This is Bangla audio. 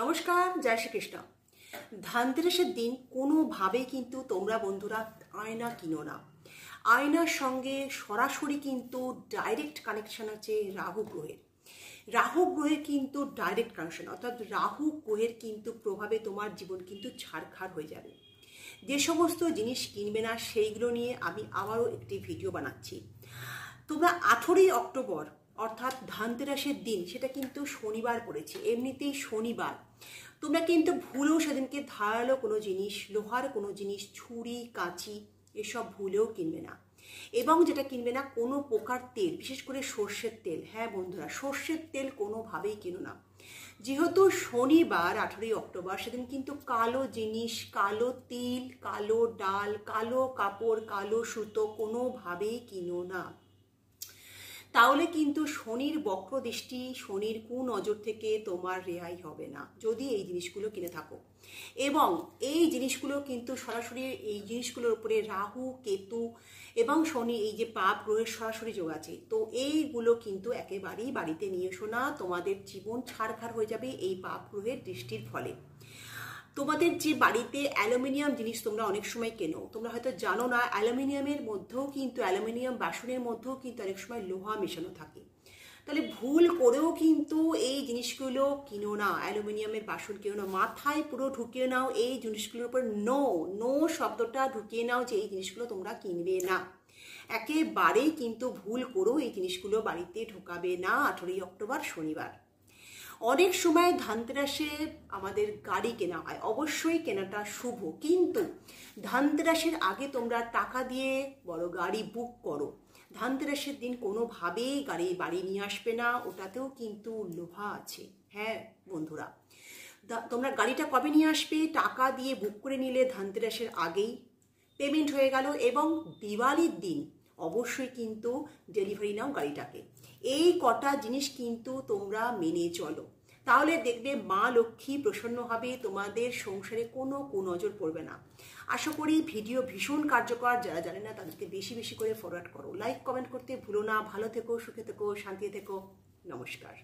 নমস্কার, জয় শ্রীকৃষ্ণ। ধানতেরাসের দিন কোনোভাবেই কিন্তু তোমরা বন্ধুরা আয়না কিনো না। আয়নার সঙ্গে সরাসরি কিন্তু ডাইরেক্ট কানেকশন আছে রাহু গ্রহের। রাহু গ্রহের কিন্তু ডাইরেক্ট কানেকশন, অর্থাৎ রাহু গ্রহের কিন্তু প্রভাবে তোমার জীবন কিন্তু ছাড়খাড় হয়ে যাবে। যে সমস্ত জিনিস কিনবে না সেইগুলো নিয়ে আমি আবারও একটি ভিডিও বানাচ্ছি। তোমরা 18ই অক্টোবর অর্থাৎ ধানতেরাসের দিন, সেটা কিন্তু শনিবার পড়েছে, এমনিতেই শনিবার, তোমরা কিন্তু ভুলেও সেদিনকে ধারালো কোনো জিনিস, লোহার কোনো জিনিস, ছুরি কাঁচি এসব ভুলেও কিনবে না। এবং যেটা কিনবে না, কোনো প্রকার তেল, বিশেষ করে সর্ষের তেল। হ্যাঁ বন্ধুরা, সর্ষের তেল কোনোভাবেই কিনো না। যেহেতু শনিবার 18ই অক্টোবর, সেদিন কিন্তু কালো জিনিস, কালো তিল, কালো ডাল, কালো কাপড়, কালো সুতো কোনোভাবেই কিনো না। তাহলে কিন্তু শনির বক্র দৃষ্টি, শনির কুনজর থেকে তোমার রেহাই হবে না যদি এই জিনিসগুলো কিনে থাকো। এবং এই জিনিসগুলো কিন্তু সরাসরি এই জিনিসগুলোর উপরে রাহু, কেতু এবং শনি, এই যে পাপ গ্রহের সরাসরি যোগ আছে, তো এইগুলো কিন্তু একেবারেই বাড়িতে নিয়ে এসো না। তোমাদের জীবন ছাড়খাড় হয়ে যাবে এই পাপ গ্রহের দৃষ্টির ফলে। তোমাদের যে বাড়িতে অ্যালুমিনিয়াম জিনিস তোমরা অনেক সময় কেনো, তোমরা হয়তো জানো না, অ্যালুমিনিয়ামের মধ্যেও কিন্তু, অ্যালুমিনিয়াম বাসনের মধ্যেও কিন্তু অনেক সময় লোহা মেশানো থাকে। তাহলে ভুল করেও কিন্তু এই জিনিসগুলো কিনো না, অ্যালুমিনিয়ামের বাসন কিনো না। মাথায় পুরো ঢুকিয়ে নাও এই জিনিসগুলোর উপর নো নো শব্দটা ঢুকিয়ে নাও যে এই জিনিসগুলো তোমরা কিনবে না। একেবারেই কিন্তু ভুল করেও এই জিনিসগুলো বাড়িতে ঢোকাবে না 18ই অক্টোবর শনিবার। অনেক সময় ধানতেরাসে আমাদের গাড়ি কেনা হয়, অবশ্যই কেনাটা শুভ, কিন্তু ধানতেরাসের আগে তোমরা টাকা দিয়ে বড় গাড়ি বুক করো। ধানতেরাসের দিন কোনোভাবেই গাড়ি বাড়ি নিয়ে আসবে না, ওটাতেও কিন্তু লোহা আছে। হ্যাঁ বন্ধুরা, তোমরা গাড়িটা কবে নিয়ে আসবে? টাকা দিয়ে বুক করে নিলে ধানতেরাসের আগেই পেমেন্ট হয়ে গেল, এবং দিওয়ালির দিন অবশ্যই কিন্তু ডেলিভারি নাও গাড়িটাকে। এই কটা জিনিস কিন্তু তোমরা মেনে চলো, তাহলে দেখবে মা লক্ষ্মী প্রসন্ন হবে, তোমাদের সংসারে কোনো কুনজর পড়বে না। আশা করি ভিডিও ভীষণ কার্যকর। যারা জানে না তাদেরকে বেশি বেশি করে ফরওয়ার্ড করো, লাইক কমেন্ট করতে ভুলো না। ভালো থেকো, সুখে থেকো, শান্তি থেকো। নমস্কার।